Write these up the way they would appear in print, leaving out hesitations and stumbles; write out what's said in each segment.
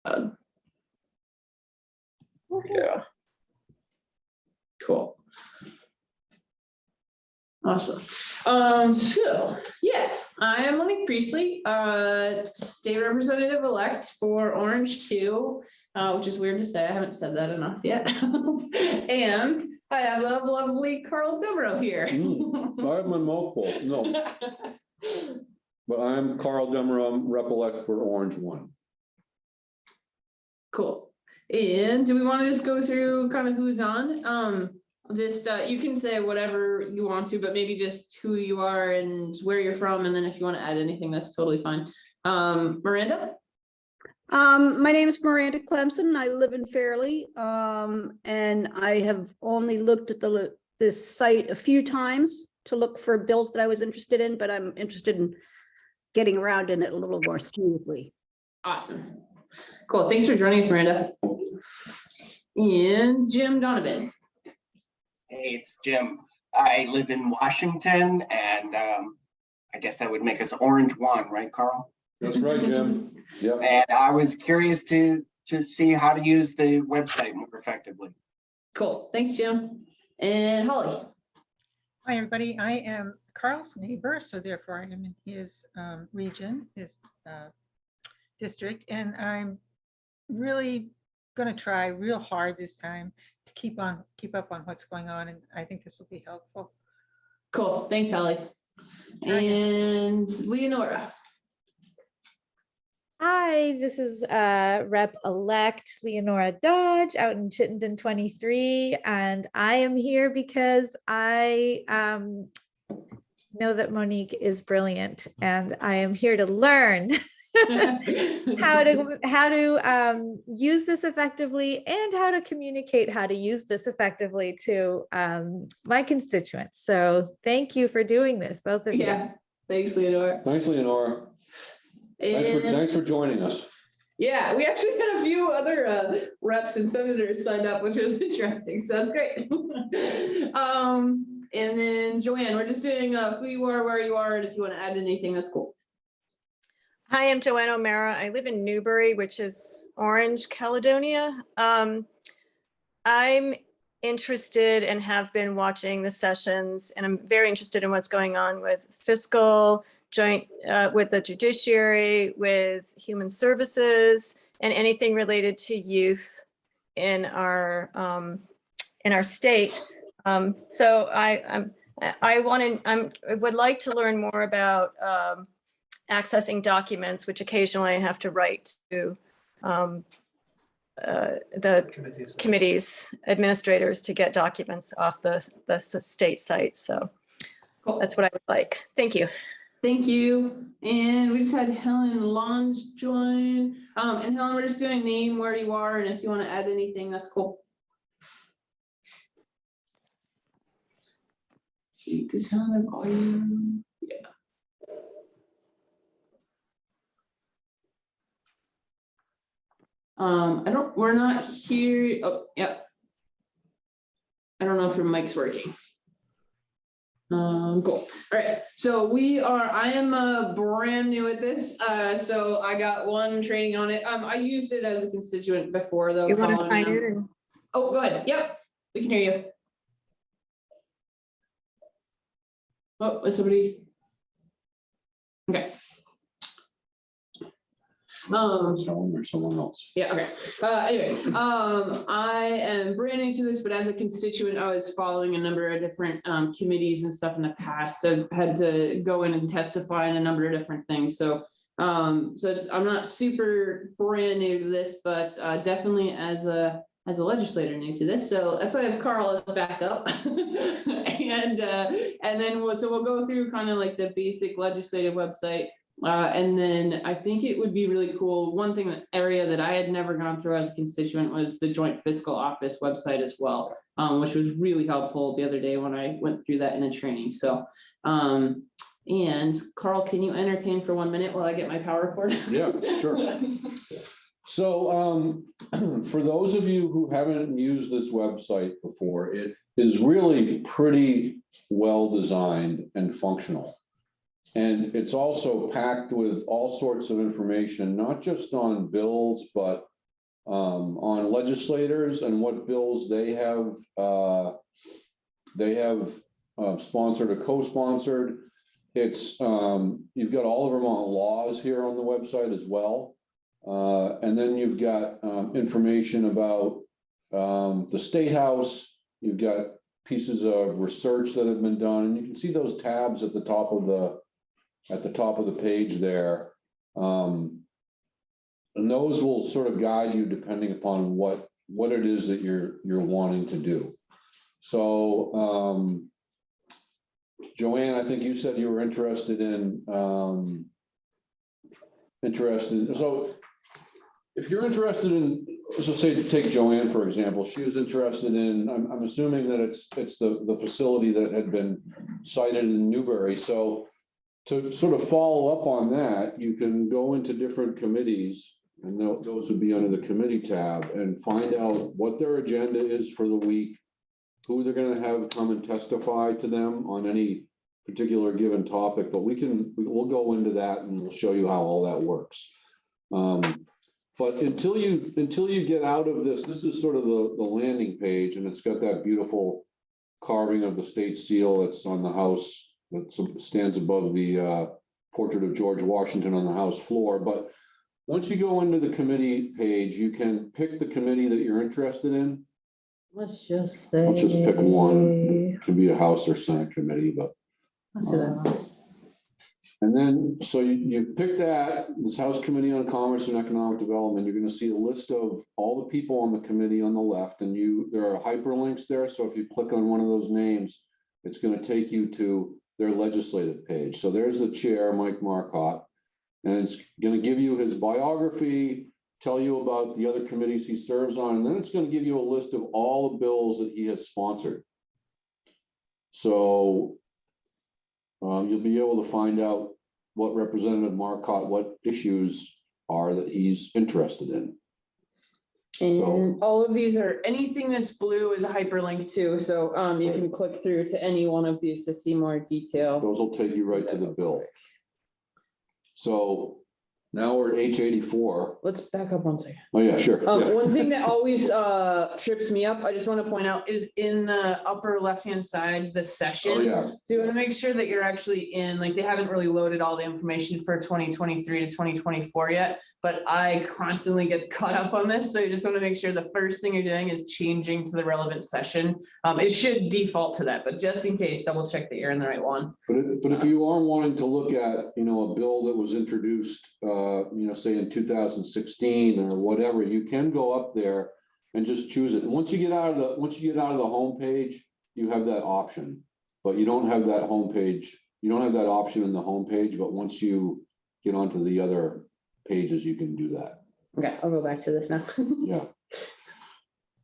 Yeah. Cool. Awesome. So yeah, I am Monique Priestley, state representative elect for Orange 2, which is weird to say. I haven't said that enough yet. And I have a lovely Carl Devereaux here. I have my mouthful. No, but I'm Carl Devereaux, rep-elect for Orange 1. Cool. And do we want to just go through kind of who's on? Just you can say whatever you want to, but maybe just who you are and where you're from, and then if you want to add anything, that's totally fine. Miranda. My name is Miranda Clemson. I live in Fairleigh, and I have only looked at this site a few times to look for bills that I was interested in, but I'm interested in getting around in it a little more smoothly. Awesome. Cool. Thanks for joining us, Miranda. And Jim Donovan. Hey, it's Jim. I live in Washington, and I guess that would make us Orange 1, right, Carl? That's right, Jim. Yep. And I was curious to see how to use the website more effectively. Cool. Thanks, Jim. And Holly. Hi, everybody. I am Carl's neighbor, so therefore I am in his region, his district, and I'm really going to try real hard this time to keep up on what's going on, and I think this will be helpful. Cool. Thanks, Holly. And Leonora. Hi, this is Rep-elect Leonora Dodge out in Chittenden 23, and I am here because I know that Monique is brilliant, and I am here to learn how to use this effectively and how to communicate how to use this effectively to my constituents. So thank you for doing this, both of you. Yeah. Thanks, Leonora. Thanks, Leonora. Thanks for joining us. Yeah, we actually had a few other reps and senators signed up, which was interesting. So that's great. And then Joanne, we're just doing who you are, where you are, and if you want to add anything, that's cool. Hi, I'm Joanne O'Mara. I live in Newbury, which is Orange, Caledonia. I'm interested and have been watching the sessions, and I'm very interested in what's going on with fiscal, joint with the judiciary, with human services, and anything related to youth in our state. So I would like to learn more about accessing documents, which occasionally I have to write to the committees, administrators to get documents off the state site. So Cool. That's what I would like. Thank you. Thank you. And we just had Helen Lons join. And Helen, we're just doing name, where you are, and if you want to add anything, that's cool. Does Helen have audio? Yeah. We're not here. Oh, yep. I don't know if your mic's working. Cool. All right. So I am brand new at this. So I got one training on it. I used it as a constituent before though. You want to sign in? Oh, go ahead. Yep. We can hear you. Oh, is somebody? Okay. Someone or someone else. Yeah, okay. Anyway, I am brand new to this, but as a constituent, I was following a number of different committees and stuff in the past. I've had to go in and testify in a number of different things. So I'm not super brand new to this, but definitely as a legislator new to this. So that's why I have Carl as backup. And then we'll go through kind of like the basic legislative website. And then I think it would be really cool. One area that I had never gone through as a constituent was the Joint Fiscal Office website as well, which was really helpful the other day when I went through that in a training. So, and Carl, can you entertain for 1 minute while I get my power cord? Yeah, sure. So for those of you who haven't used this website before, it is really pretty well designed and functional. And it's also packed with all sorts of information, not just on bills, but on legislators and what bills they have sponsored or co-sponsored. It's, you've got all the Vermont laws here on the website as well. And then you've got information about the State House. You've got pieces of research that have been done, and you can see those tabs at the top of the page there. And those will sort of guide you depending upon what it is that you're wanting to do. So Joanne, I think you said you were interested in so if you're interested in, let's just say, take Joanne, for example, she was interested in, I'm assuming that it's the facility that had been cited in Newbury. So to sort of follow up on that, you can go into different committees, and those would be under the committee tab, and find out what their agenda is for the week, who they're gonna have come and testify to them on any particular given topic. But we'll go into that and we'll show you how all that works. But until you get out of this is sort of the landing page, and it's got that beautiful carving of the state seal that's on the house, that stands above the portrait of George Washington on the House floor. But once you go into the committee page, you can pick the committee that you're interested in. Let's just say. Let's just pick one. It could be a House or Senate committee, but. Let's do that one. And then, so you pick that, this House Committee on Commerce and Economic Development, you're gonna see a list of all the people on the committee on the left, and there are hyperlinks there, so if you click on one of those names, it's gonna take you to their legislative page. So there's the chair, Mike Marcotte, and it's gonna give you his biography, tell you about the other committees he serves on, and then it's gonna give you a list of all the bills that he has sponsored. So you'll be able to find out what Representative Marcotte, what issues are that he's interested in. And all of these are, anything that's blue is a hyperlink too, so you can click through to any one of these to see more detail. Those will take you right to the bill. So now we're at H84. Let's back up one second. Oh, yeah, sure. Yeah. One thing that always trips me up, I just want to point out, is in the upper left-hand side, the session. Oh, yeah. So you want to make sure that you're actually in, like, they haven't really loaded all the information for 2023 to 2024 yet, but I constantly get caught up on this. So you just want to make sure the first thing you're doing is changing to the relevant session. It should default to that, but just in case, double check that you're in the right one. But if you are wanting to look at, a bill that was introduced, say in 2016 or whatever, you can go up there and just choose it. And once you get out of the homepage, you have that option, but you don't have that homepage. You don't have that option in the homepage, but once you get onto the other pages, you can do that. Okay, I'll go back to this now. Yeah.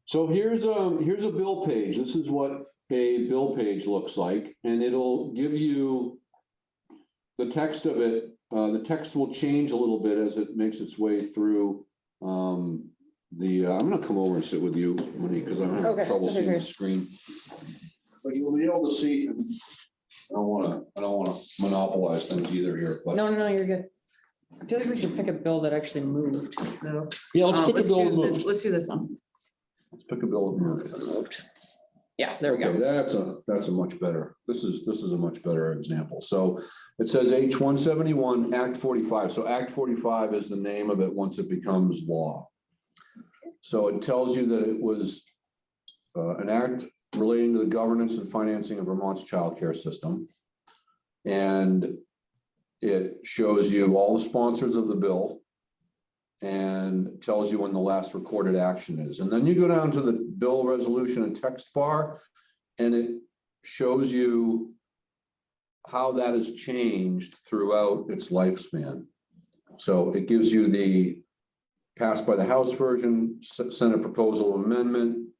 So here's a bill page. This is what a bill page looks like, and it'll give you the text of it. The text will change a little bit as it makes its way through I'm gonna come over and sit with you, Monique, because I'm having Okay, trouble okay, seeing the great. screen. But you will be able to see. I don't wanna monopolize things either here, but. No, you're good. I feel like we should pick a bill that actually moved. So, Yeah, let's pick a bill that do moves. let's do this one. Let's pick a bill that moves. Moved. Yeah, there we Okay, go. that's a much better, this is a much better example. So it says H 171, Act 45. So Act 45 is the name of it once it becomes law. So it tells you that it was an act relating to the governance and financing of Vermont's childcare system. And it shows you all the sponsors of the bill and tells you when the last recorded action is. And then you go down to the bill resolution and text bar, and it shows you how that has changed throughout its lifespan. So it gives you the passed by the House version, Senate proposal amendment,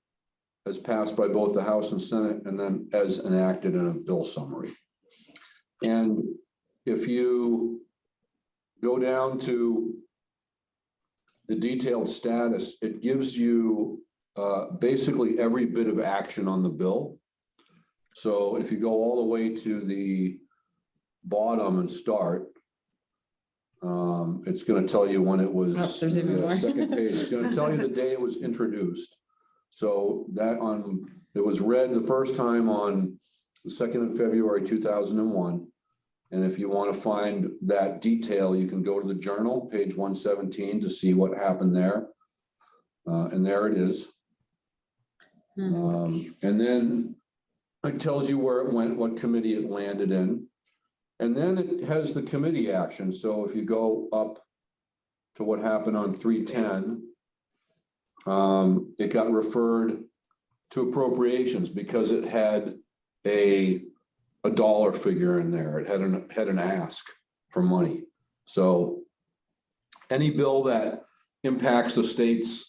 as passed by both the House and Senate, and then as enacted in a bill summary. And if you go down to the detailed status, it gives you basically every bit of action on the bill. So if you go all the way to the bottom and start, It's gonna tell you when it was. Oh, there's even more. Second page, it's gonna tell you the day it was introduced. So that it was read the first time on the 2nd of February, 2001. And if you want to find that detail, you can go to the journal, page 117, to see what happened there. And there it is. And then it tells you where it went, what committee it landed in. And then it has the committee action. So if you go up to what happened on 310, it got referred to appropriations because it had a dollar figure in there. It had an ask for money. So any bill that impacts the state's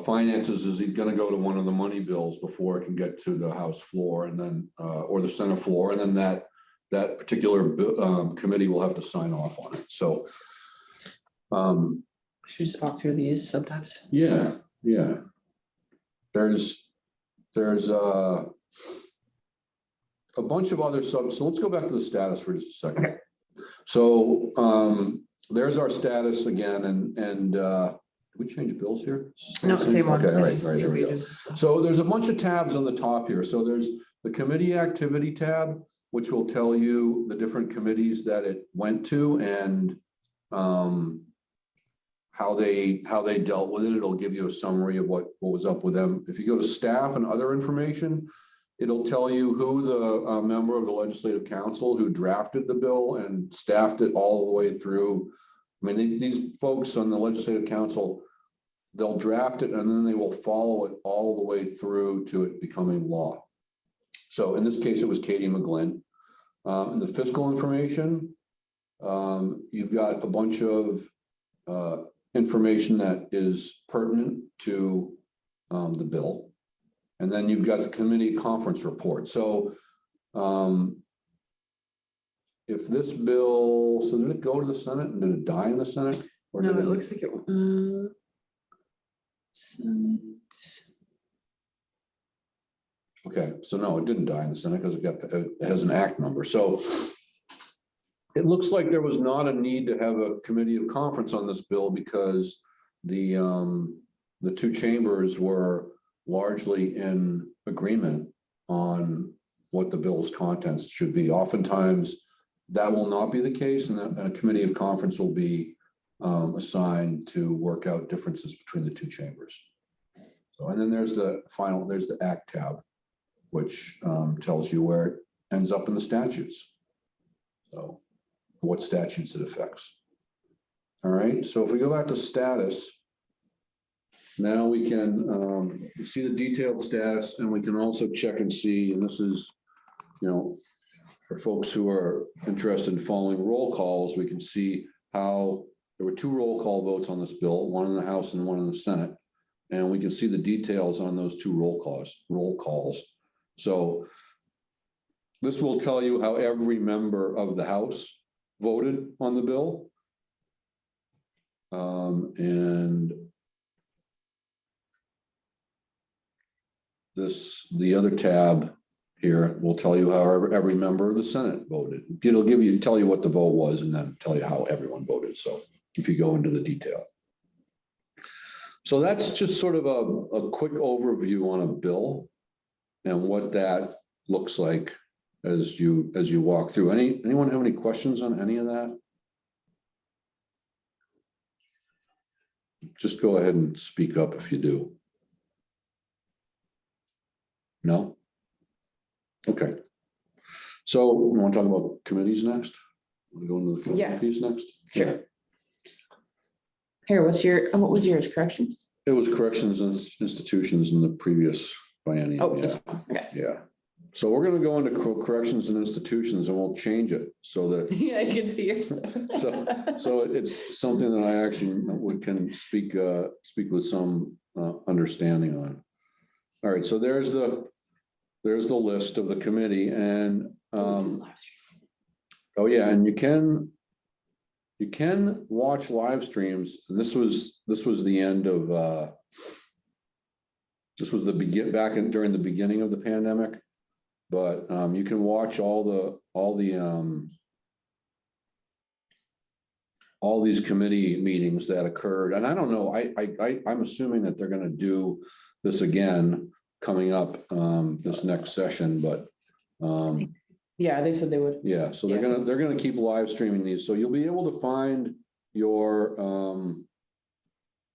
finances is going to go to one of the money bills before it can get to the House floor, and then or the Senate floor, and then that particular committee will have to sign off on it. So Should we just walk through these sometimes? yeah. There's a bunch of other so let's go back to the status for just a second. Okay. So there's our status again, and did we change bills here? No, same one. Okay, all It's right, just there we two go. pages of stuff. So there's a bunch of tabs on the top here. So there's the committee activity tab, which will tell you the different committees that it went to and how they dealt with it. It'll give you a summary of what was up with them. If you go to staff and other information, it'll tell you who the member of the legislative council who drafted the bill and staffed it all the way through. I mean, these folks on the legislative council, they'll draft it and then they will follow it all the way through to it becoming law. So in this case, it was Katie McGlynn. In the fiscal information, you've got a bunch of information that is pertinent to the bill. And then you've got the committee conference report. So if this bill, so did it go to the Senate and did it die in the Senate? Or No, did it looks like it. Senate. Okay, so no, it didn't die in the Senate because it has an act number. So it looks like there was not a need to have a committee of conference on this bill because the two chambers were largely in agreement on what the bill's contents should be. Oftentimes, that will not be the case, and a committee of conference will be assigned to work out differences between the two chambers. So, and then there's the act tab, which tells you where it ends up in the statutes. So what statutes it affects. All right, so if we go back to status, now we can see the detailed status, and we can also check and see, and this is, for folks who are interested in following roll calls, we can see how there were 2 roll call votes on this bill, one in the House and one in the Senate. And we can see the details on those 2 roll calls. So this will tell you how every member of the House voted on the bill. And the other tab here will tell you how every member of the Senate voted. It'll tell you what the vote was and then tell you how everyone voted. So if you go into the detail. So that's just sort of a quick overview on a bill and what that looks like as you walk through. Anyone have any questions on any of that? Just go ahead and speak up if you do. No? Okay. So we want to talk about committees next? Want to go into the Yeah. committees next? Sure. Here, what was yours, corrections? It was corrections and institutions in the previous biennium. Oh, Yeah. this one, okay. Yeah. So we're going to go into corrections and institutions, and we'll change it so that Yeah, I can see yours. so it's something that I actually can speak with some understanding on. All right, so there's the list of the committee, and oh yeah, and you can watch live streams. And this was the end of this was during the beginning of the pandemic. But you can watch all the all these committee meetings that occurred, and I don't know, I'm assuming that they're gonna do this again coming up, this next session, but, Yeah, they said they would. yeah, so Yeah. they're gonna keep live streaming these, so you'll be able to find your,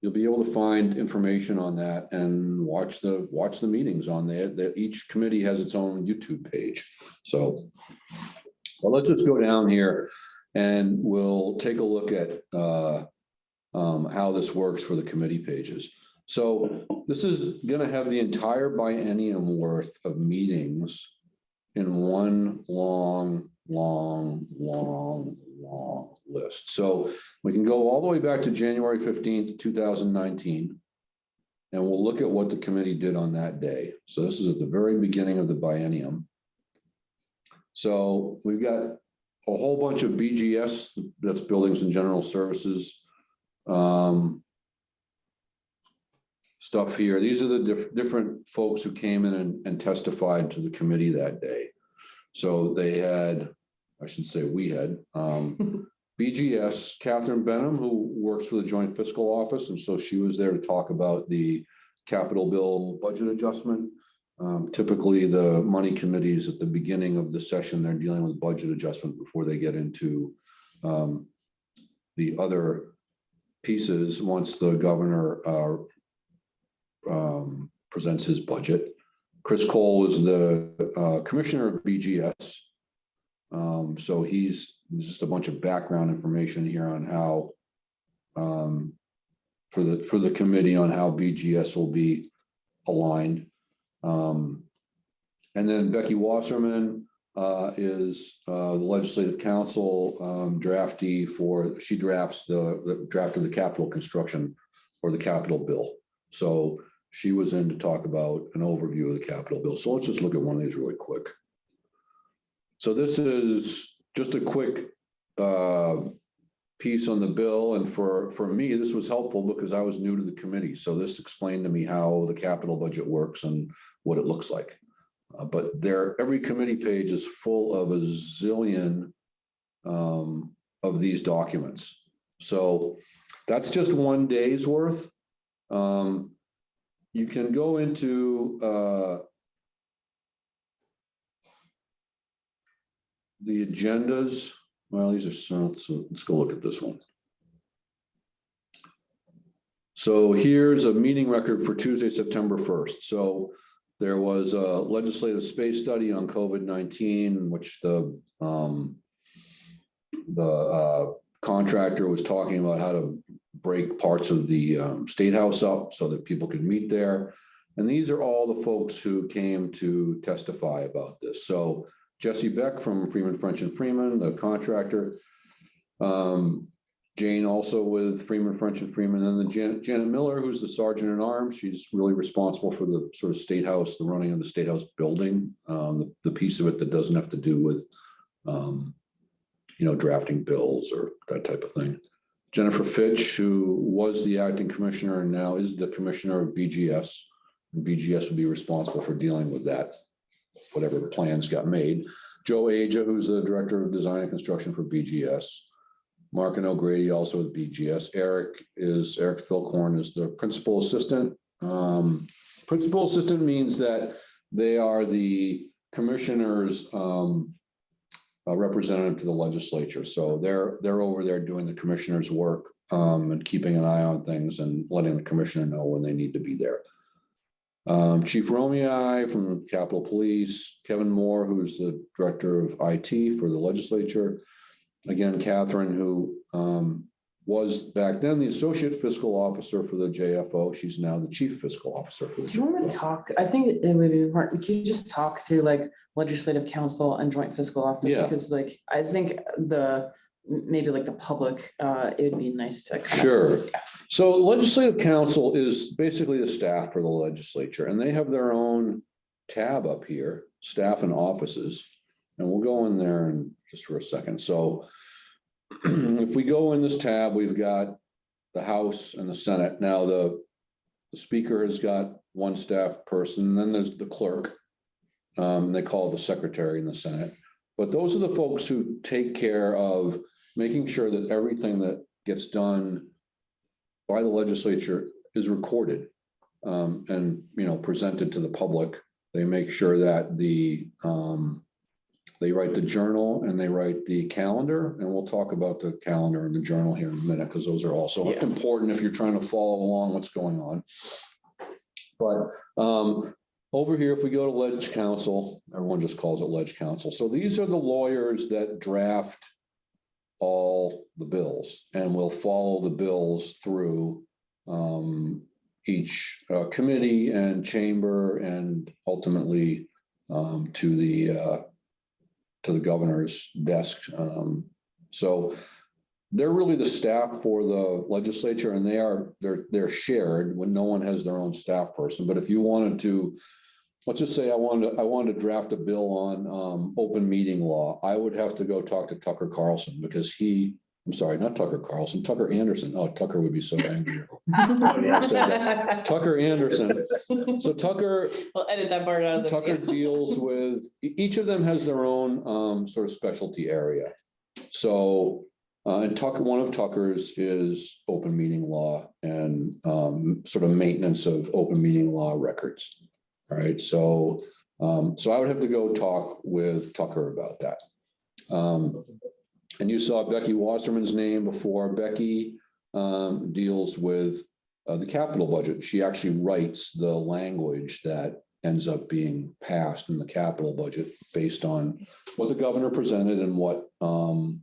you'll be able to find information on that and watch the meetings on there, that each committee has its own YouTube page, so. Well, let's just go down here and we'll take a look at, how this works for the committee pages. So this is gonna have the entire biennium worth of meetings in one long list. So we can go all the way back to January 15th, 2019. And we'll look at what the committee did on that day. So this is at the very beginning of the biennium. So we've got a whole bunch of BGS, that's Buildings and General Services. Stuff here. These are the different folks who came in and testified to the committee that day. So they had, I should say we had, BGS, Catherine Benham, who works for the Joint Fiscal Office, and so she was there to talk about the capital bill budget adjustment. Typically, the money committees at the beginning of the session, they're dealing with budget adjustment before they get into the other pieces once the governor presents his budget. Chris Cole is the commissioner of BGS. So there's just a bunch of background information here on how for the committee on how BGS will be aligned. And then Becky Wasserman is the legislative council draftee she drafts the draft of the capital construction or the capital bill. So she was in to talk about an overview of the capital bill. So let's just look at one of these really quick. So this is just a quick piece on the bill. And for me, this was helpful because I was new to the committee. So this explained to me how the capital budget works and what it looks like. But every committee page is full of a zillion of these documents. So that's just one day's worth. You can go into the agendas. Well, these are so let's go look at this one. So here's a meeting record for Tuesday, September 1st. So there was a legislative space study on COVID-19, which the contractor was talking about how to break parts of the State House up so that people could meet there. And these are all the folks who came to testify about this. So Jesse Beck from Freeman, French and Freeman, the contractor. Jane also with Freeman, French and Freeman, and then Janet Miller, who's the sergeant at arms. She's really responsible for the sort of State House, the running of the State House building, the piece of it that doesn't have to do with, drafting bills or that type of thing. Jennifer Fitch, who was the acting commissioner and now is the commissioner of BGS. And BGS would be responsible for dealing with that, whatever plans got made. Joe Aja, who's the director of design and construction for BGS. Mark and O'Grady also with BGS. Eric Philcorn is the principal assistant. Principal assistant means that they are the commissioner's representative to the legislature. So they're over there doing the commissioner's work and keeping an eye on things and letting the commissioner know when they need to be there. Chief Romei from Capitol Police, Kevin Moore, who's the director of IT for the legislature. Again, Catherine, who was back then the associate fiscal officer for the JFO. She's now the chief fiscal officer for the Do you want JFO. to talk? I think it would be important. Can you just talk through like legislative council and joint fiscal office? Yeah. Because like, I think maybe like the public, it would be nice to. Sure. So legislative council is basically the staff for the legislature, and they have their own tab up here, staff and offices. And we'll go in there and just for a second. So if we go in this tab, we've got the House and the Senate. Now the speaker has got one staff person, then there's the clerk. They call it the secretary in the Senate. But those are the folks who take care of making sure that everything that gets done by the legislature is recorded and, presented to the public. They make sure that they write the journal and they write the calendar, and we'll talk about the calendar and the journal here in a minute, because those are also Yeah. important if you're trying to follow along what's going on. But over here, if we go to Ledge Council, everyone just calls it Ledge Council. So these are the lawyers that draft all the bills and will follow the bills through each committee and chamber and ultimately to the governor's desk. So they're really the staff for the legislature, and they're shared when no one has their own staff person. But if you wanted to, let's just say I wanted to draft a bill on open meeting law, I would have to go talk to Tucker Carlson, because I'm sorry, not Tucker Carlson, Tucker Anderson. Oh, Tucker would be so angry. Tucker Anderson. So Tucker, I'll edit that part out of the. Tucker deals with, each of them has their own sort of specialty area. So, and Tucker, one of Tucker's is open meeting law and sort of maintenance of open meeting law records. All right, so I would have to go talk with Tucker about that. And you saw Becky Wasserman's name before. Becky deals with the capital budget. She actually writes the language that ends up being passed in the capital budget based on what the governor presented and what the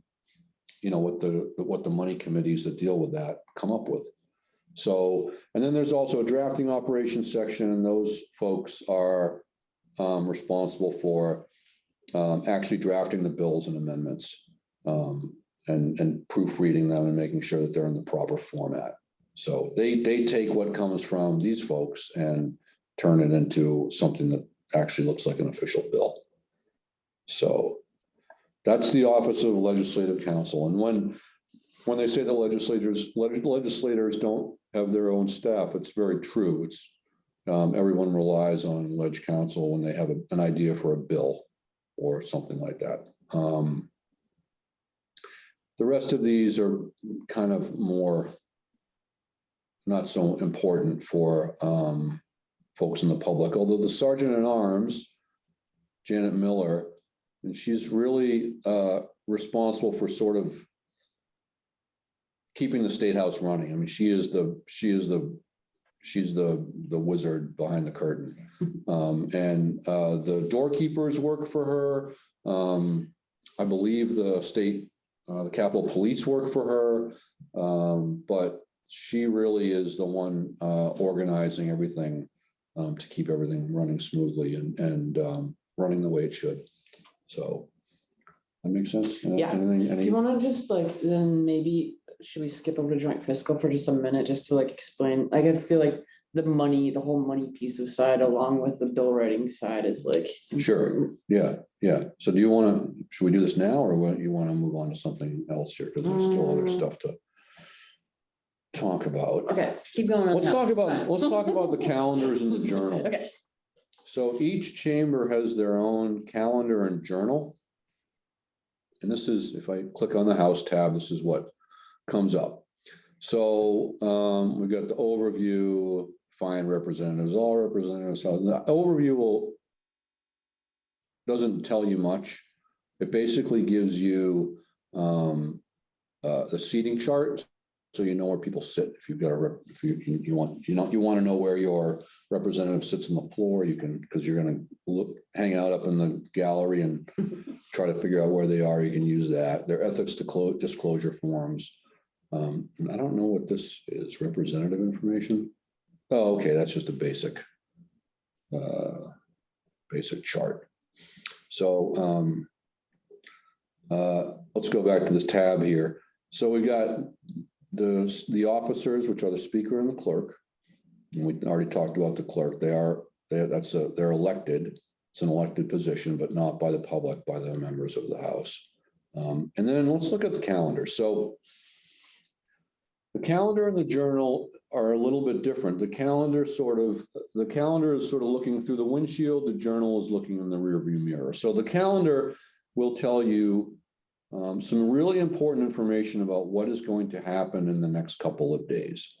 money committees that deal with that come up with. So, and then there's also a drafting operations section, and those folks are responsible for actually drafting the bills and amendments and proofreading them and making sure that they're in the proper format. So they take what comes from these folks and turn it into something that actually looks like an official bill. So that's the Office of Legislative Counsel. And when they say the legislators don't have their own staff, it's very true. It's everyone relies on Ledge Counsel when they have an idea for a bill or something like that. The rest of these are kind of more not so important for folks in the public, although the Sergeant at Arms, Janet Miller, and she's really responsible for sort of keeping the State House running. I mean, she's the wizard behind the curtain. And the doorkeepers work for her. I believe the Capitol Police work for her, but she really is the one organizing everything to keep everything running smoothly and running the way it should. So that makes sense? Yeah. Do you want to just then maybe should we skip over to joint fiscal for just a minute just to explain? I feel like the whole money piece of side along with the bill writing side is Sure. Yeah. So should we do this now, or you want to move on to something else here? Because there's still other stuff to talk about. Okay, keep going. Let's talk about the calendars and the journals. Okay. So each chamber has their own calendar and journal. And this is, if I click on the House tab, this is what comes up. So we've got the overview, find representatives, all representatives. So the overview doesn't tell you much. It basically gives you the seating chart, so you know where people sit. If you've got you want to know where your representative sits on the floor, you can, because you're going to hang out up in the gallery and try to figure out where they are. You can use that. Their ethics disclosure forms. I don't know what this is. Representative information. Oh, okay, that's just a basic chart. So let's go back to this tab here. So we got the officers, which are the speaker and the clerk. And we already talked about the clerk. They're elected. It's an elected position, but not by the public, by the members of the House. And then let's look at the calendar. So the calendar and the journal are a little bit different. The calendar is sort of looking through the windshield. The journal is looking in the rearview mirror. So the calendar will tell you some really important information about what is going to happen in the next couple of days.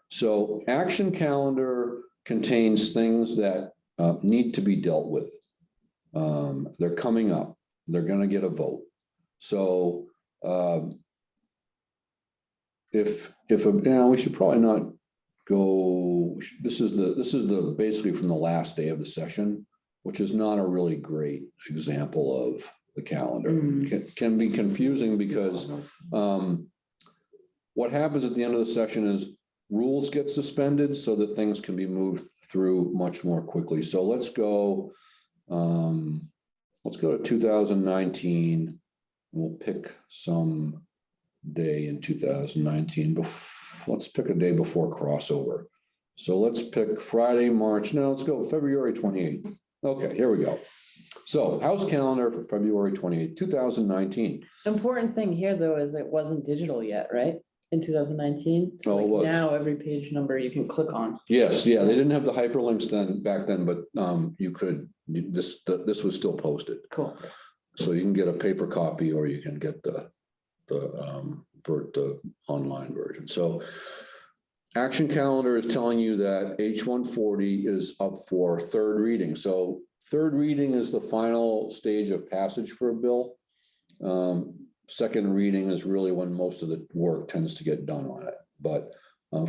So action calendar contains things that need to be dealt with. They're coming up. They're going to get a vote. So we should probably not go. This is the basically from the last day of the session, which is not a really great example of the calendar. Can be confusing because what happens at the end of the session is rules get suspended so that things can be moved through much more quickly. So let's go to 2019. We'll pick some day in 2019. Let's pick a day before crossover. So let's pick Friday, March. No, let's go February 28th. Okay, here we go. So House calendar for February 28th, 2019. Important thing here, though, is it wasn't digital yet, right? In 2019. So Oh, it was. Now every page number you can click on. Yes, yeah, they didn't have the hyperlinks back then, but you could, this was still posted. Cool. So you can get a paper copy or you can get the online version. So action calendar is telling you that H-140 is up for third reading. So third reading is the final stage of passage for a bill. Second reading is really when most of the work tends to get done on it. But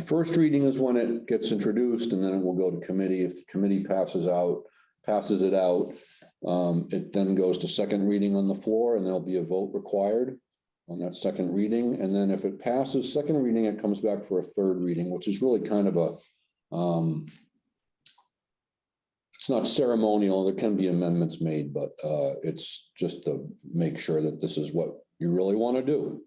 first reading is when it gets introduced, and then it will go to committee. If the committee passes it out, it then goes to second reading on the floor, and there'll be a vote required on that second reading. And then if it passes second reading, it comes back for a third reading, which is really kind of a, it's not ceremonial. There can be amendments made, but it's just to make sure that this is what you really want to do.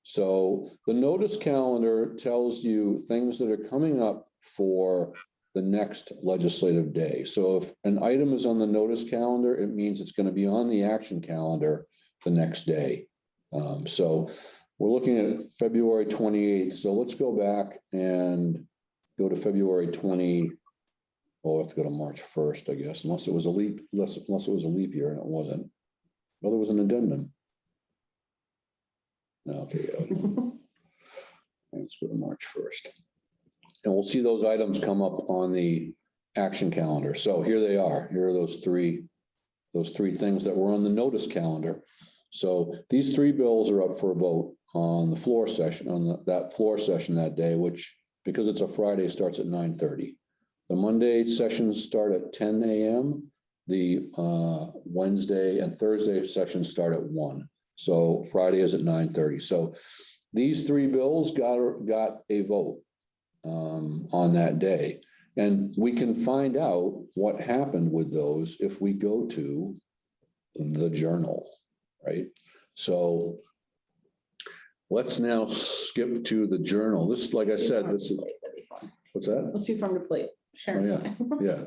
So the notice calendar tells you things that are coming up for the next legislative day. So if an item is on the notice calendar, it means it's going to be on the action calendar the next day. So we're looking at February 28th. So let's go back and go to February 20. Well, we'll have to go to March 1st, I guess, unless it was a leap year, and it wasn't. Well, there was an addendum. Okay, let's go to March 1st. And we'll see those items come up on the action calendar. So here they are. Here are those three things that were on the notice calendar. So these three bills are up for a vote on the floor session, that floor session that day, which, because it's a Friday, starts at 9:30. The Monday sessions start at 10 a.m. The Wednesday and Thursday sessions start at 1. So Friday is at 9:30. So these three bills got a vote on that day. And we can find out what happened with those if we go to the journal, right? So let's now skip to the journal. This, like I said, this is, That'd be fun. what's that? Let's do farm to plate. Sharon. Oh, yeah.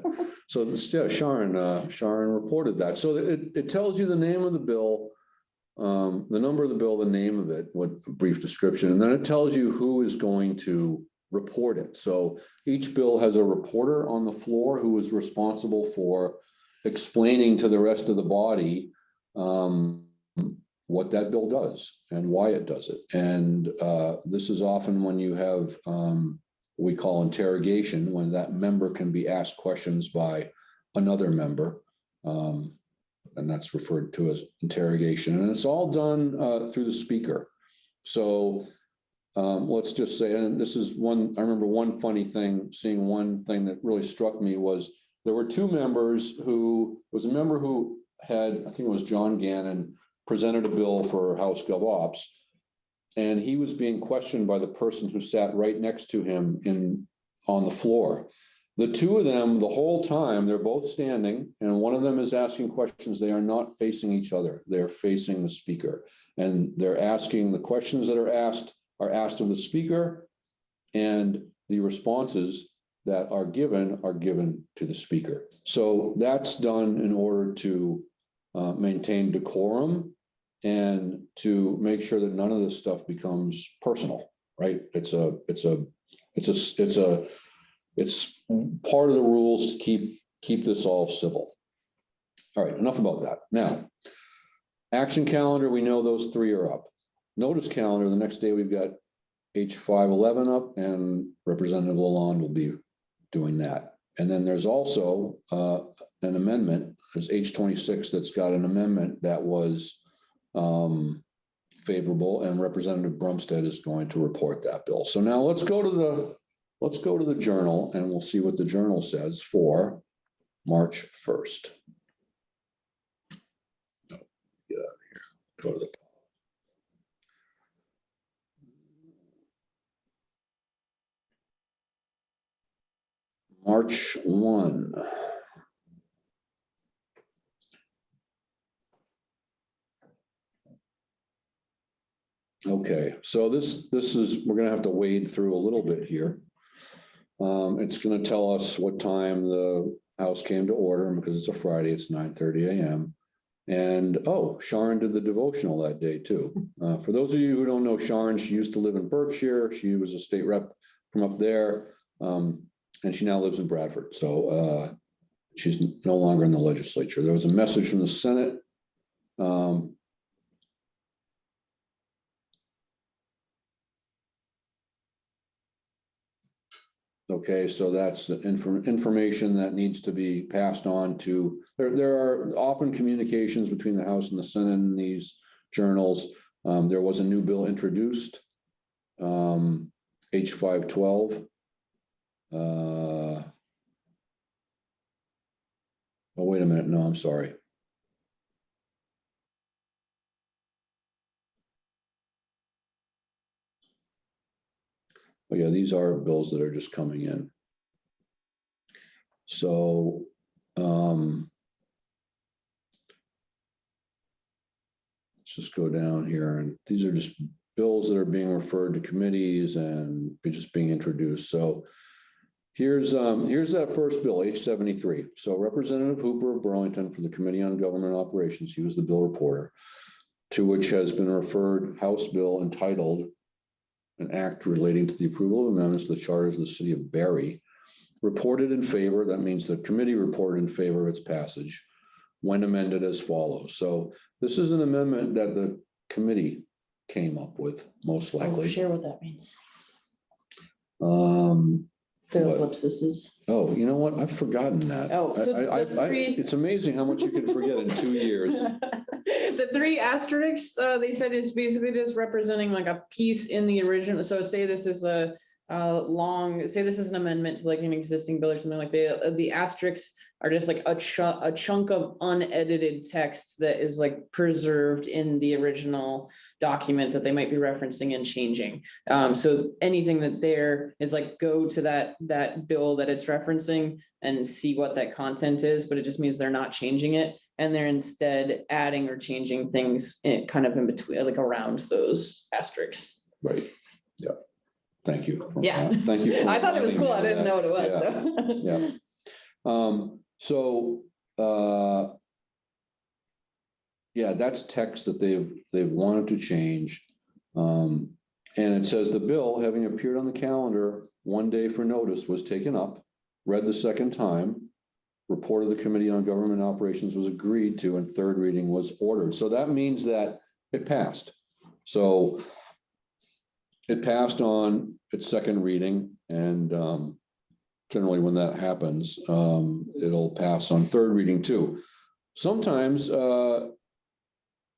So this, yeah, Sharon reported that. So it tells you the name of the bill, the number of the bill, the name of it, what a brief description, and then it tells you who is going to report it. So each bill has a reporter on the floor who is responsible for explaining to the rest of the body what that bill does and why it does it. And this is often when you have we call interrogation, when that member can be asked questions by another member. And that's referred to as interrogation. And it's all done through the speaker. So let's just say, and this is one, I remember one funny thing, seeing one thing that really struck me was there were two members who, was a member who had, I think it was John Gannon, presented a bill for House Gov Ops. And he was being questioned by the person who sat right next to him on the floor. The two of them, the whole time, they're both standing, and one of them is asking questions. They are not facing each other. They're facing the speaker. And they're asking, the questions that are asked of the speaker, and the responses that are given to the speaker. So that's done in order to maintain decorum and to make sure that none of this stuff becomes personal, right? It's part of the rules to keep this all civil. All right, enough about that. Now, Action calendar, we know those three are up. Notice calendar, the next day we've got H511 up and Representative Lalonde will be doing that. And then there's also an amendment, there's H26 that's got an amendment that was favorable, and Representative Brumsted is going to report that bill. So now let's go to the journal and we'll see what the journal says for March 1st. Get out of here. Go to the March 1. Okay, so this is, we're gonna have to wade through a little bit here. It's gonna tell us what time the House came to order, and because it's a Friday, it's 9:30 a.m. And, oh, Sharon did the devotional that day too. For those of you who don't know Sharon, she used to live in Berkshire. She was a state rep from up there. And she now lives in Bradford. So she's no longer in the legislature. There was a message from the Senate. Okay, so that's the information that needs to be passed on to, there are often communications between the House and the Senate in these journals. There was a new bill introduced, H512. Oh, wait a minute. No, I'm sorry. Oh, yeah, these are bills that are just coming in. So, let's just go down here, and these are just bills that are being referred to committees and just being introduced. So here's that first bill, H73. So Representative Hooper of Burlington for the Committee on Government Operations, he was the bill reporter, to which has been referred House bill entitled an act relating to the approval of amendments to the charters of the city of Barry, reported in favor. That means the committee reported in favor of its passage when amended as follows. So this is an amendment that the committee came up with, most likely. Share what that means. What? Ellipses. Oh, you know what? I've forgotten that. Oh, so the three- It's amazing how much you can forget in 2 years. The three asterisks, they said is basically just representing like a piece in the original. So say this is a say this is an amendment to like an existing bill or something, like the asterisks are just like a chunk of unedited text that is like preserved in the original document that they might be referencing and changing. So anything that there is like, go to that bill that it's referencing and see what that content is, but it just means they're not changing it. And they're instead adding or changing things kind of in between, like around those asterisks. Right. Yeah. Thank you. Yeah. Thank you. I thought it was reminding cool. me I of didn't that. know what it was. Yeah. So. Yeah, that's text that they've wanted to change. And it says the bill, having appeared on the calendar one day for notice, was taken up, read the second time, report of the Committee on Government Operations was agreed to, and third reading was ordered. So that means that it passed. So it passed on its second reading, and generally when that happens, it'll pass on third reading too. Sometimes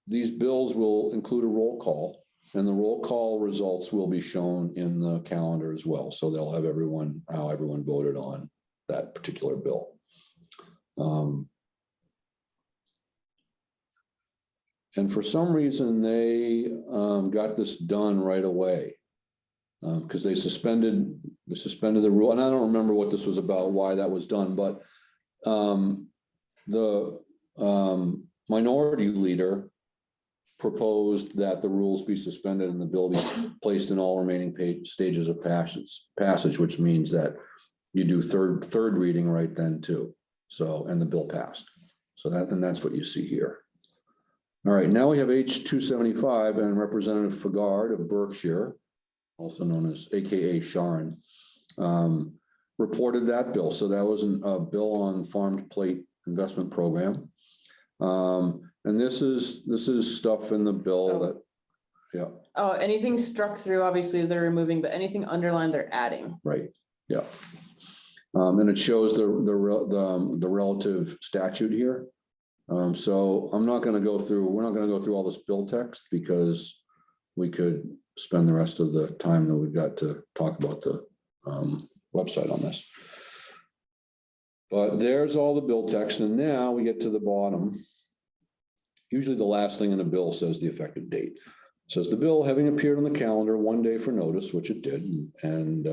these bills will include a roll call, and the roll call results will be shown in the calendar as well. So they'll have how everyone voted on that particular bill. And for some reason, they got this done right away because they suspended the rule. And I don't remember what this was about, why that was done, but the minority leader proposed that the rules be suspended and the bill be placed in all remaining stages of passage, which means that you do third reading right then too. So, and the bill passed. So that's what you see here. All right, now we have H275 and Representative Fagard of Berkshire, also known as AKA Sharon, reported that bill. So that was a bill on farm to plate investment program. And this is stuff in the bill Oh. that, yeah, Oh, anything struck through, obviously they're removing, but anything underlined, they're adding. right, yeah. And it shows the relative statute here. So I'm not gonna go through, we're not gonna go through all this bill text because we could spend the rest of the time that we've got to talk about the website on this. But there's all the bill text, and now we get to the bottom. Usually the last thing in a bill says the effective date. It says the bill having appeared on the calendar one day for notice, which it did, and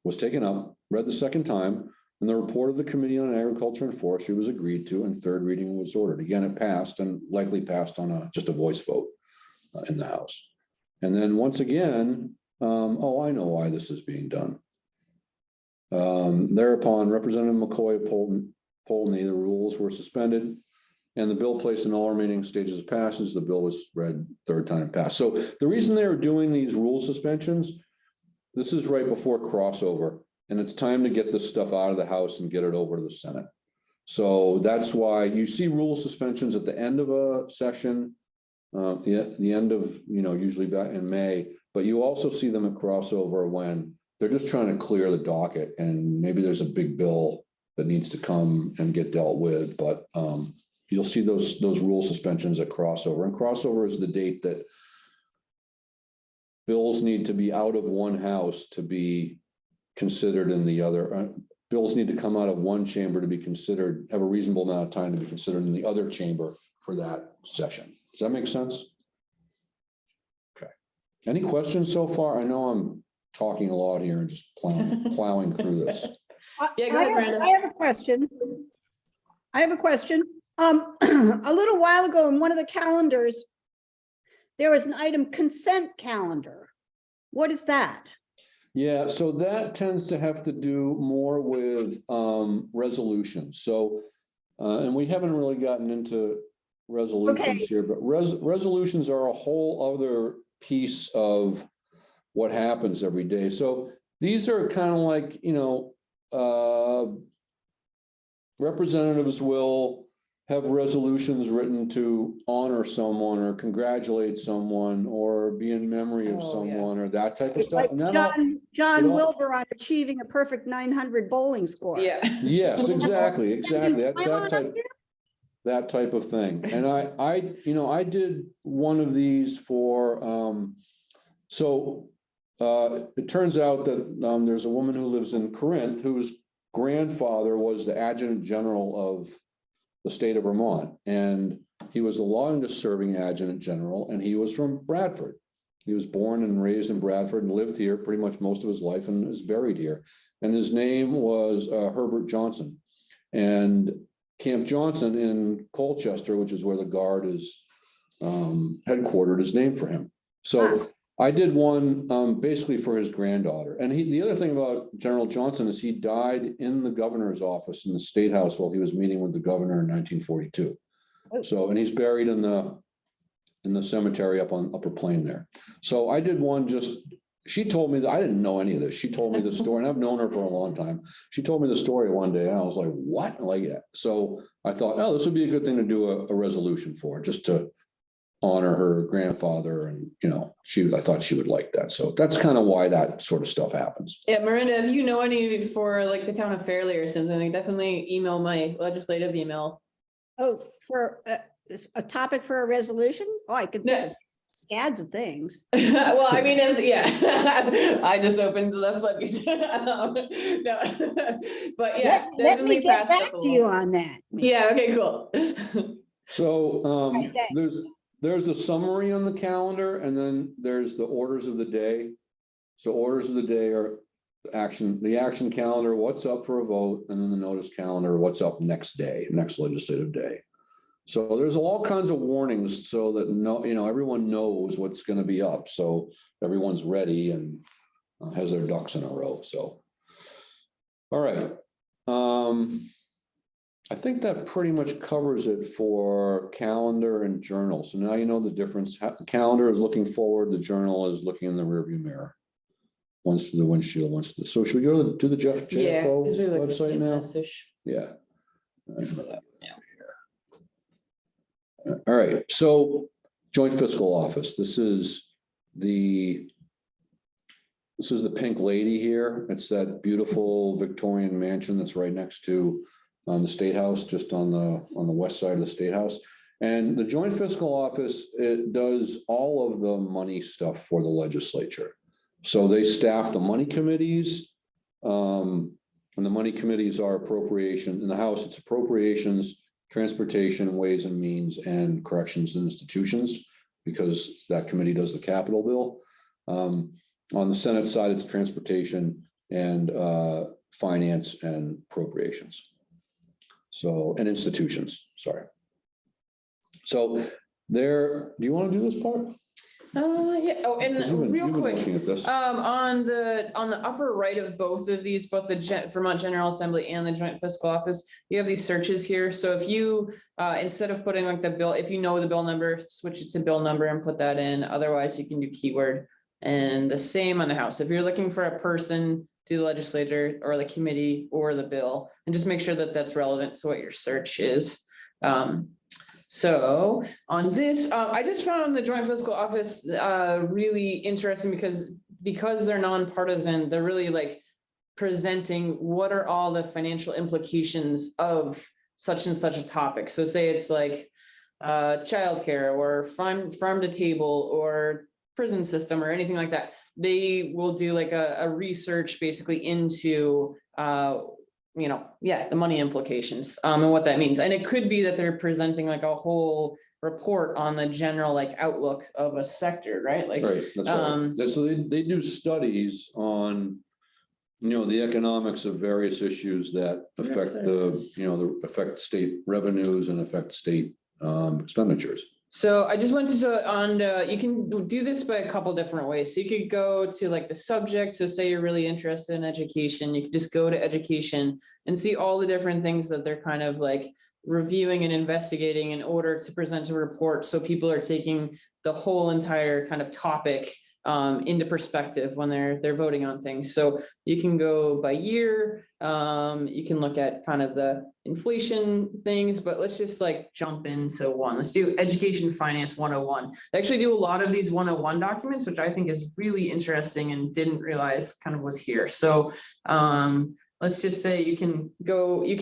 was taken up, read the second time, and the report of the Committee on Agriculture and Forestry was agreed to, and third reading was ordered. Again, it passed and likely passed on just a voice vote in the House. And then once again, oh, I know why this is being done. Thereupon, Representative McCoy of Poultney, the rules were suspended and the bill placed in all remaining stages of passage. The bill was read third time passed. So the reason they were doing these rule suspensions, this is right before crossover, and it's time to get this stuff out of the House and get it over to the Senate. So that's why you see rule suspensions at the end of a session, the end of, usually back in May, but you also see them at crossover when they're just trying to clear the docket and maybe there's a big bill that needs to come and get dealt with, but you'll see those rule suspensions at crossover, and crossover is the date that bills need to be out of one house to be considered in the other. Bills need to come out of one chamber to be considered, have a reasonable amount of time to be considered in the other chamber for that session. Does that make sense? Okay. Any questions so far? I know I'm talking a lot here and just plowing through this. Yeah, go ahead, Brenda. I have a question. A little while ago in one of the calendars, there was an item consent calendar. What is that? Yeah, so that tends to have to do more with resolutions. So, and we haven't really gotten into resolutions here, but resolutions are a whole other piece of what happens every day. So these are kind of like, representatives will have resolutions written to honor someone or congratulate someone or be in memory of Oh, yeah. someone or that type of stuff. Like And that all- John it all- Wilbur on achieving a perfect 900 bowling score. Yeah. Yes, exactly. Smile on up That type of thing. And I did one of these for, it turns out that there's a woman who lives in Corinth whose grandfather was the adjutant general of the state of Vermont. And he was the longest serving adjutant general, and he was from Bradford. He was born and raised in Bradford and lived here pretty much most of his life and is buried here. And his name was Herbert Johnson. And Camp Johnson in Colchester, which is where the Guard is headquartered, is named for him. So I did one basically for his granddaughter. And the other thing about General Johnson is he died in the governor's office in the State House while he was meeting with the governor in 1942. So, and he's buried in the cemetery up on Upper Plain there. So I did one she told me that I didn't know any of this. She told me the story, and I've known her for a long time. She told me the story one day, and I was like, what? Like that. So I thought, oh, this would be a good thing to do a resolution for, just to honor her grandfather. And, I thought she would like that. So that's kind of why that sort of stuff happens. Yeah, Miranda, if you know any for like the town of Fairleigh or something, like definitely email my legislative email. Oh, for a topic for a resolution? Oh, I could think No. of scads of things. Well, I mean, yeah, I just opened the floodgates. No, but yeah, Let me definitely get pass back stuff to you along. on that. Yeah, okay, cool. So Right, thanks. there's the summary on the calendar, and then there's the orders of the day. So orders of the day are the action calendar, what's up for a vote, and then the notice calendar, what's up next legislative day. So there's all kinds of warnings so that everyone knows what's going to be up. So everyone's ready and has their ducks in a row. So, all right. I think that pretty much covers it for calendar and journal. So now you know the difference. The calendar is looking forward. The journal is looking in the rearview mirror. Once through the windshield, once through. So should we go to the Yeah, JFO 'cause we looked website now? at this. Yeah. Yeah. All right, so joint fiscal office, this is the pink lady here. It's that beautiful Victorian mansion that's right next to the State House, just on the west side of the State House. And the joint fiscal office, it does all of the money stuff for the legislature. So they staff the money committees. And the money committees are appropriation. In the House, it's appropriations, transportation, ways and means, and corrections and institutions, because that committee does the capital bill. On the Senate side, it's transportation and finance and appropriations. So, and institutions, sorry. So there, do you want to do this part? Yeah, oh, 'Cause you've and been- real you've been quick, looking at this. on the upper right of both of these, both the Vermont General Assembly and the Joint Fiscal Office, you have these searches here. So if you, instead of putting like the bill, if you know the bill number, switch it to bill number and put that in. Otherwise, you can do keyword. And the same on the House. If you're looking for a person, do the legislature or the committee or the bill, and just make sure that that's relevant to what your search is. So on this, I just found the Joint Fiscal Office really interesting because they're nonpartisan, they're really like presenting what are all the financial implications of such and such a topic. So say it's like childcare or farm to table or prison system or anything like that. They will do like a research basically into the money implications and what that means. And it could be that they're presenting like a whole report on the general like outlook of a sector, right? Like, Right, that's right. So they do studies on, the economics of various issues that affect affect state revenues and affect state expenditures. so I just went to you can do this by a couple different ways. So you could go to like the subject. So say you're really interested in education, you could just go to education and see all the different things that they're kind of like reviewing and investigating in order to present a report. So people are taking the whole entire kind of topic into perspective when they're voting on things. So you can go by year, you can look at kind of the inflation things, but let's just like jump into one. Let's do Education Finance 101. They actually do a lot of these 101 documents, which I think is really interesting and didn't realize kind of was here. So let's just say you can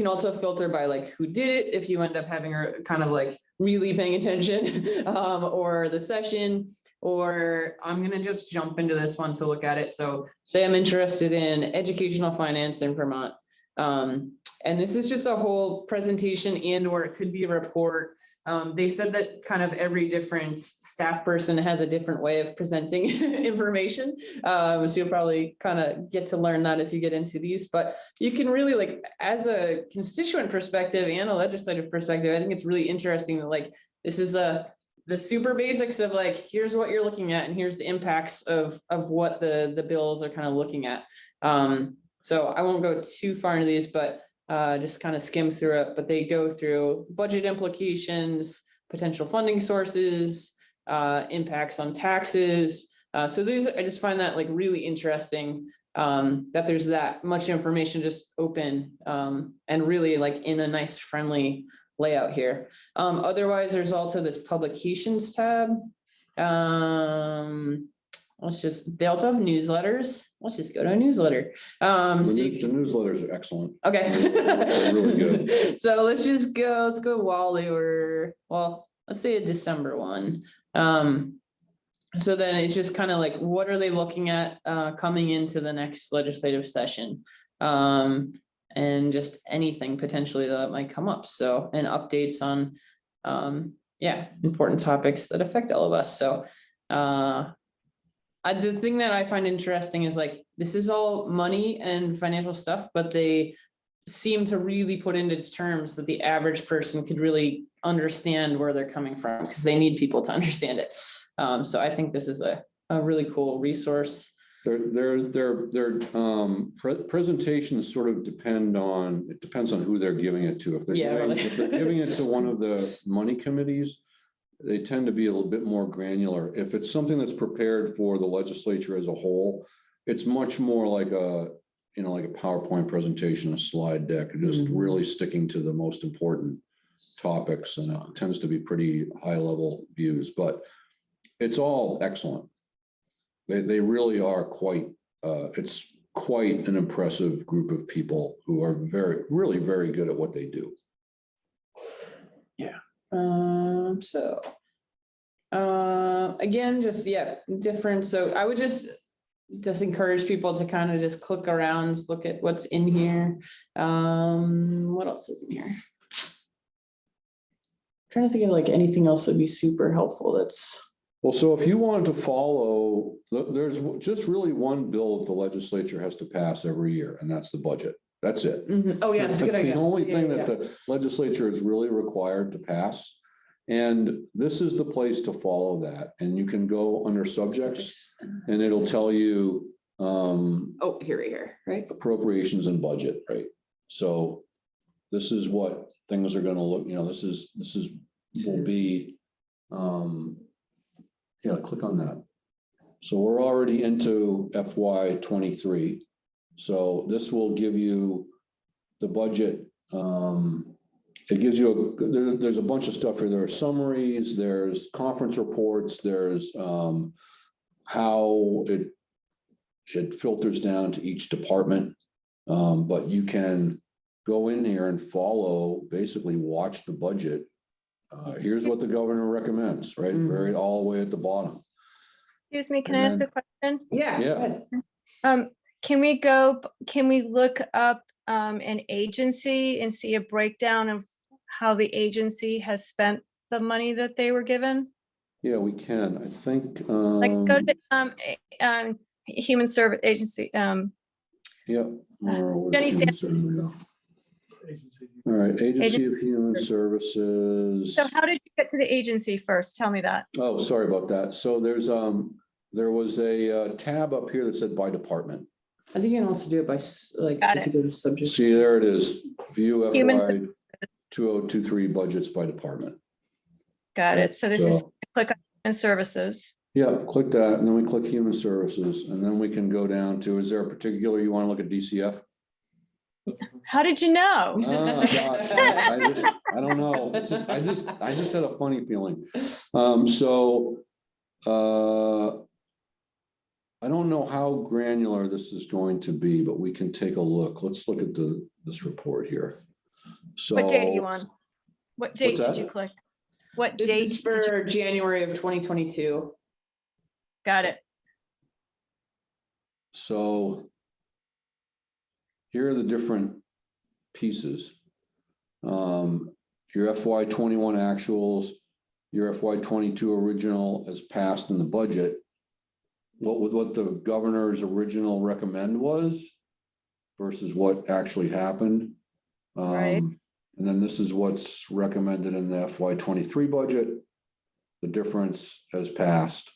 also filter by like who did it if you end up having a kind of like really paying attention or the session. Or I'm going to just jump into this one to look at it. So say I'm interested in educational finance in Vermont. And this is just a whole presentation or it could be a report. They said that kind of every different staff person has a different way of presenting information. So you'll probably kind of get to learn that if you get into these, but you can really like, as a constituent perspective and a legislative perspective, I think it's really interesting that like, this is the super basics of like, here's what you're looking at and here's the impacts of what the bills are kind of looking at. So I won't go too far into these, but just kind of skim through it, but they go through budget implications, potential funding sources, impacts on taxes. So these, I just find that like really interesting that there's that much information just open and really like in a nice friendly layout here. Otherwise, there's also this publications tab. They also have newsletters. Let's just go to a newsletter. The So newsletters are excellent. okay. They're really good. So let's go Wally let's say a December one. So then it's just kind of like, what are they looking at coming into the next legislative session? And just anything potentially that might come up. So, and updates on, important topics that affect all of us. So, the thing that I find interesting is like, this is all money and financial stuff, but they seem to really put into terms that the average person could really understand where they're coming from because they need people to understand it. So I think this is a really cool resource. Their presentations sort of depends on who they're giving it to. If they're giving it to one of the money committees, they tend to be a little bit more granular. If it's something that's prepared for the legislature as a whole, it's much more like a PowerPoint presentation, a slide deck, just really sticking to the most important topics, and it tends to be pretty high-level views, but it's all excellent. They really are quite, it's quite an impressive group of people who are really very good at what they do. So. Again, just, yeah, different. So I would just encourage people to kind of just click around, look at what's in here. What else is in here? Trying to think of like anything else that'd be super helpful. That's. Well, so if you wanted to follow, there's just really one bill that the legislature has to pass every year, and that's the budget. That's it. Oh, yeah, that's a good That's the idea. only thing Yeah, that the legislature is really required to pass. And this is the place to follow that. And you can go under subjects and it'll tell you Oh, here, right? appropriations and budget, right? So this is what things are gonna look, this is, will be, yeah, click on that. So we're already into FY '23. So this will give you the budget. It gives you, there's a bunch of stuff here. There are summaries, there's conference reports, there's how it filters down to each department. But you can go in here and follow, basically watch the budget. Here's what the governor recommends, right? Very all the way at the bottom. Excuse me, can I ask a question? Yeah. Yeah. go ahead. Can we look up an agency and see a breakdown of how the agency has spent the money that they were given? Yeah, we can, I think. Like go to Human Service Agency, Yeah. Jenny said- All right, Agency of Human Services. so how did you get to the agency first? Tell me that. Oh, sorry about that. So there was a tab up here that said by department. I think you can also do it by like, Got if you go to subject. See, there it is. View Human FY 2023 budgets by department. Got it. So this is So, click on Human Services. yeah, click that, and then we click Human Services, and then we can go down to, is there a particular, you want to look at DCF? How did you know? Oh, gosh, I don't know. I just had a funny feeling. I don't know how granular this is going to be, but we can take a look. Let's look at this report here. So. What date are you on? What date What's did you that? click? What This date? is did you- for January of 2022. Got it. So here are the different pieces. Your FY '21 actuals, your FY '22 original as passed in the budget. What the governor's original recommend was versus what actually happened. Right. And then this is what's recommended in the FY '23 budget, the difference as passed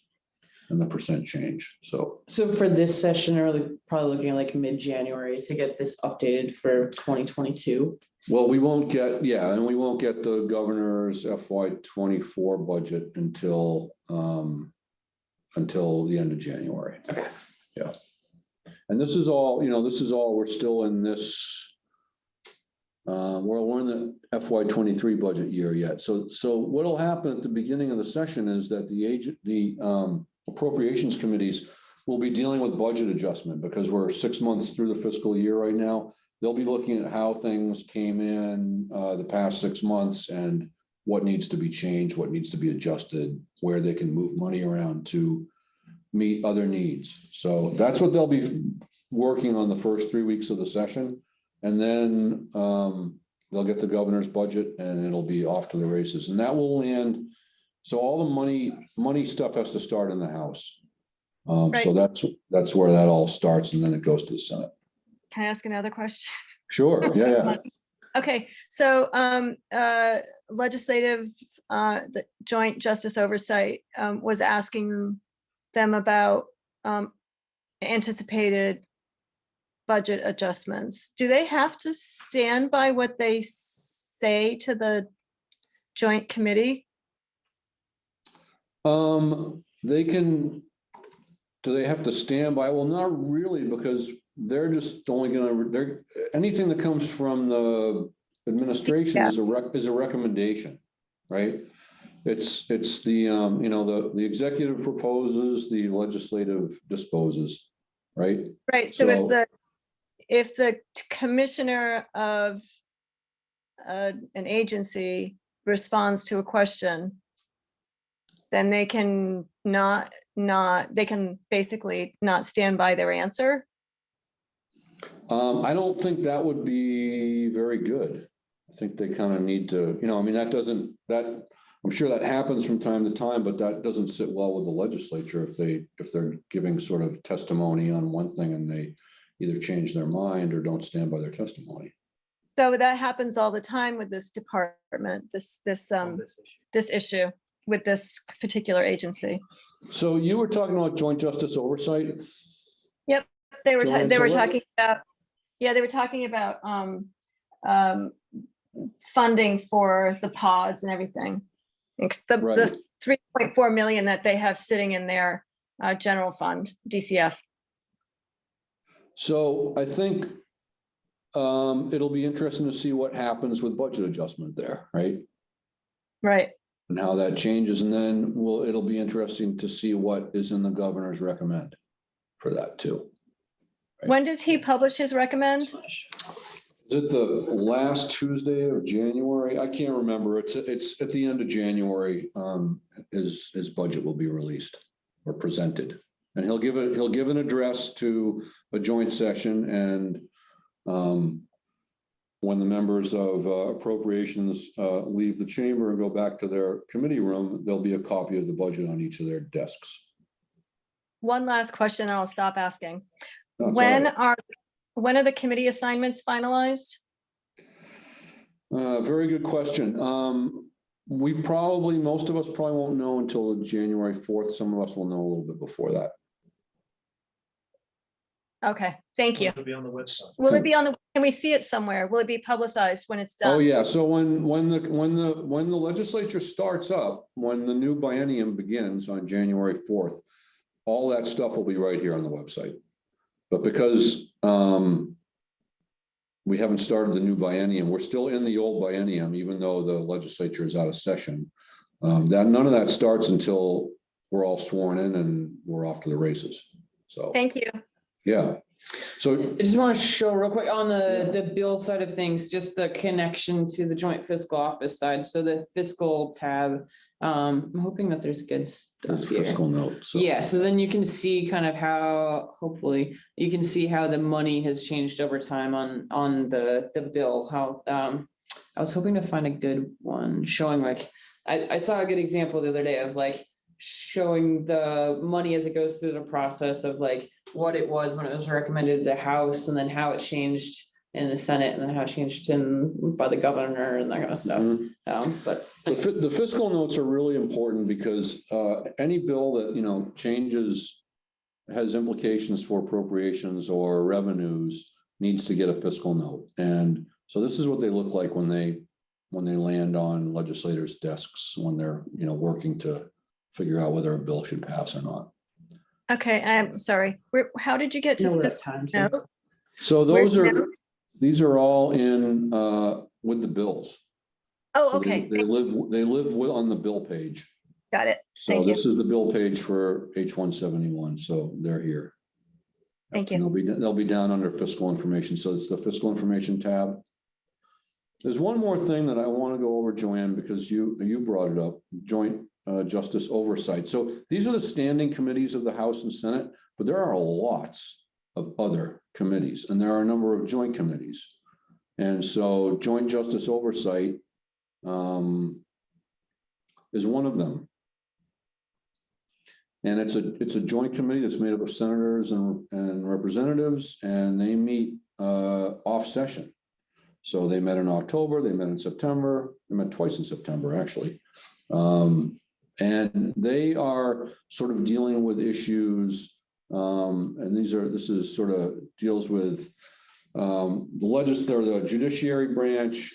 and the percent change. So, So for this session, we're probably looking at like mid-January to get this updated for 2022. well, we won't get, yeah, and we won't get the governor's FY '24 budget until the end of January. Okay. Yeah. And this is all, we're still in this. We're in the FY '23 budget year yet. So what'll happen at the beginning of the session is that the appropriations committees will be dealing with budget adjustment because we're 6 months through the fiscal year right now. They'll be looking at how things came in the past 6 months and what needs to be changed, what needs to be adjusted, where they can move money around to meet other needs. So that's what they'll be working on the first 3 weeks of the session. And then they'll get the governor's budget and it'll be off to the races. And that will land. So all the money stuff has to start in the House. So that's where that all starts and then it goes to the Senate. Can I ask another question? Sure, yeah. Okay, so legislative, the Joint Justice Oversight was asking them about anticipated budget adjustments. Do they have to stand by what they say to the joint committee? They can, do they have to stand by? Well, not really, because they're just only anything that comes from the administration is a recommendation, right? It's the, you know, the executive proposes, the legislative disposes, right? Right, so So- if the commissioner of an agency responds to a question, then they can they can basically not stand by their answer. I don't think that would be very good. I think they kind of need to, you know, I mean, I'm sure that happens from time to time, but that doesn't sit well with the legislature if they're giving sort of testimony on one thing and they either change their mind or don't stand by their testimony. So that happens all the time with this department, this issue with this particular agency. So you were talking about joint justice oversight? They were, Joanne, they so were let- talking about, yeah, they were talking about funding for the pods and everything. The Right. 3.4 million that they have sitting in their general fund, DCF. So I think it'll be interesting to see what happens with budget adjustment there, right? Right. And how that changes, and then it'll be interesting to see what is in the governor's recommend for that too. When does he publish his recommend? Is it the last Tuesday of January? I can't remember. It's at the end of January. His budget will be released or presented. And he'll give an address to a joint session, and when the members of appropriations leave the chamber and go back to their committee room, there'll be a copy of the budget on each of their desks. One last question, and I'll stop asking. That's all right. When are the committee assignments finalized? Very good question. Most of us probably won't know until January 4th. Some of us will know a little bit before that. Okay, thank you. It'll be on the website. Will it be on can we see it somewhere? Will it be publicized when it's done? Oh, yeah. So when the legislature starts up, when the new biennium begins on January 4th, all that stuff will be right here on the website. But because we haven't started the new biennium, we're still in the old biennium, even though the legislature is out of session. None of that starts until we're all sworn in and we're off to the races. So, Thank you. yeah. So I just want to show real quick on the bill side of things, just the connection to the joint fiscal office side. So the fiscal tab, I'm hoping that there's good stuff there's a here. fiscal note. So. Yeah, so then you can see kind of how, hopefully, you can see how the money has changed over time on the bill, how, I was hoping to find a good one showing like, I saw a good example the other day of like showing the money as it goes through the process of like what it was when it was recommended to the House and then how it changed in the Senate and then how it changed by the governor and that kind of stuff. Mhm. But The fiscal notes are really important because any bill that, you know, changes, has implications for appropriations or revenues needs to get a fiscal note. And so this is what they look like when they land on legislators' desks, when they're, you know, working to figure out whether a bill should pass or not. Okay, I'm sorry. How did you get to no this? time. No? So Where's these are all in with the bills. Oh, So okay, They live on the bill page. got it. So Thank you. this is the bill page for H-171, so they're here. Thank And you. they'll be down under fiscal information, so it's the fiscal information tab. There's one more thing that I want to go over, Joanne, because you brought it up, joint justice oversight. So these are the standing committees of the House and Senate, but there are lots of other committees, and there are a number of joint committees. And so joint justice oversight is one of them. And it's a joint committee that's made up of senators and representatives, and they meet off session. So they met in October, they met in September, they met twice in September, actually. And they are sort of dealing with issues, and this is sort of deals with the judiciary branch,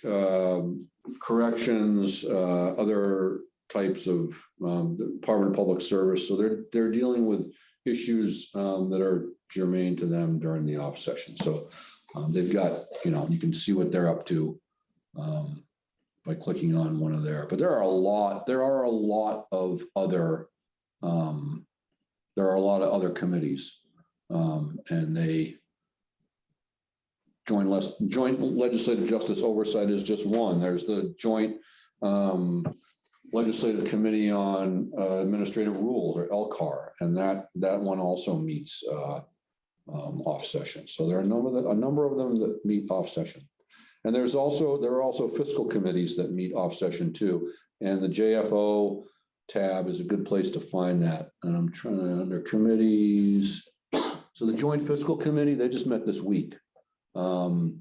corrections, other types of Department of Public Service. So they're dealing with issues that are germane to them during the off session. So they've got, you know, you can see what they're up to by clicking on one of there. But there are a lot of other committees. And they joint legislative justice oversight is just one. There's the joint legislative committee on administrative rules, or LCAR, and that one also meets off session. So there are a number of them that meet off session. And there are also fiscal committees that meet off session too. And the JFO tab is a good place to find that. And I'm trying to, under committees. So the Joint Fiscal Committee, they just met this week. And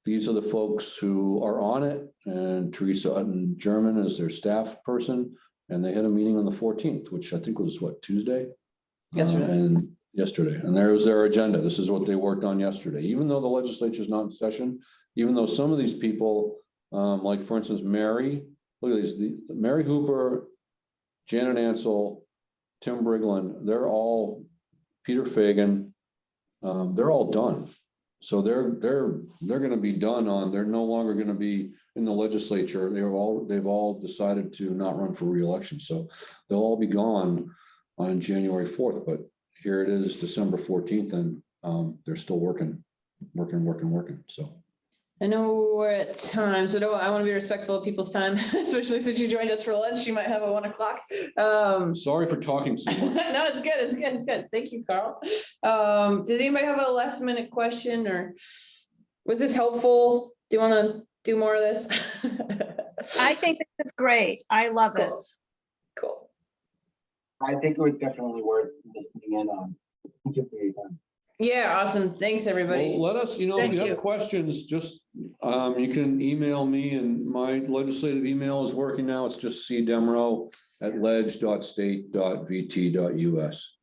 these are the folks who are on it, and Teresa Utton-German is their staff person. And they had a meeting on the 14th, which I think was what, Tuesday? Yesterday, and there was their agenda. This is what they worked on yesterday. Even though the legislature is not in session, even though some of these people, like for instance, Mary, look at these, Mary Hooper, Janet Ansel, Tim Briglin, they're all, Peter Fagan, they're all done. So they're going to be done on, they're no longer going to be in the legislature. They've all decided to not run for re-election. So they'll all be gone on January 4th, but here it is, December 14th, and they're still working. So I know we're at time, so I want to be respectful of people's time, especially since you joined us for lunch. You might have a 1 o'clock. sorry for talking so much. No, it's good. Thank you, Carl. Did anybody have a last minute question, or was this helpful? Do you want to do more of this? I think this is great. I love it. Cool. I think it was definitely worth listening in on. Thank you for your time. Yeah, awesome. Thanks, everybody. Well, let us, if you Thank have you. questions, just, you can email me, and my legislative email is working now. It's just cdemro@leg.state.vt.us.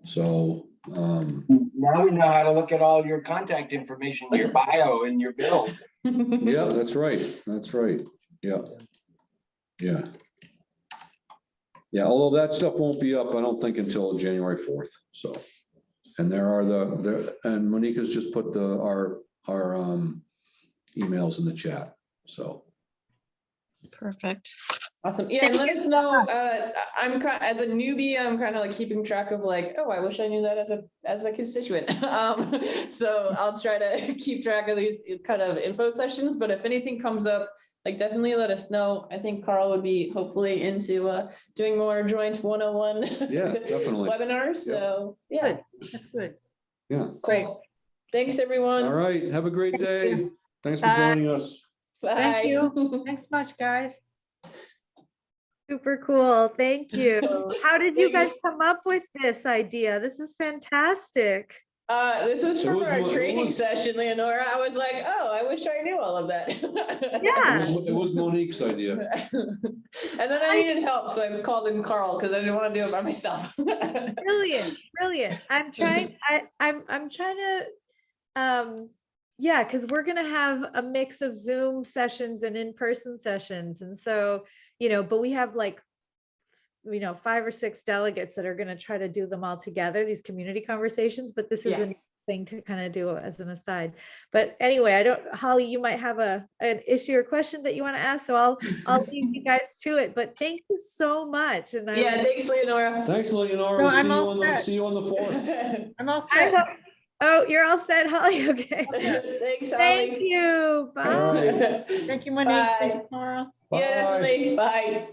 So, Now we know how to look at all your contact information, your bio and your bills. yeah, that's right. Yeah. Yeah, although that stuff won't be up, I don't think, until January 4th. So, and there are and Monica's just put our emails in the chat. So. Perfect. Awesome. Yeah, and let us know. As a newbie, I'm kind of like keeping track of like, oh, I wish I knew that as a constituent. So I'll try to keep track of these kind of info sessions, but if anything comes up, like definitely let us know. I think Carl would be hopefully into doing more joint 101 Yeah, definitely. webinars. So yeah, That's good. Yeah. great. Thanks, everyone. All right. Have a great day. Thanks for Bye. joining us. Bye. Thank you. Thanks much, guys. Super cool. Thank you. How did you guys Thanks. come up with this idea? This is fantastic. This was It from was our one- it training was- session, Leonora. I was like, oh, I wish I knew all of that. Yeah. It was Monique's idea. And then I needed help, so I called in Carl because I didn't want to do it by myself. Brilliant. I'm trying to, yeah, because we're gonna have a mix of Zoom sessions and in-person sessions. And so, but we have like, 5 or 6 delegates that are gonna try to do them all together, these community conversations, but this is Yeah. a thing to kind of do as an aside. But anyway, Holly, you might have an issue or question that you want to ask, so I'll leave you guys to it, but thank you so much. And Yeah, thanks, Leonora. Thanks, Leonora. No, We'll I'm all set. see you on the 4th. I'm all I set. hope, oh, you're all set, Holly, okay. Thanks, Thank Holly. you, All right. bye. Thank you, Monique. Thank you, Bye. Carl. Yeah, definitely. Bye.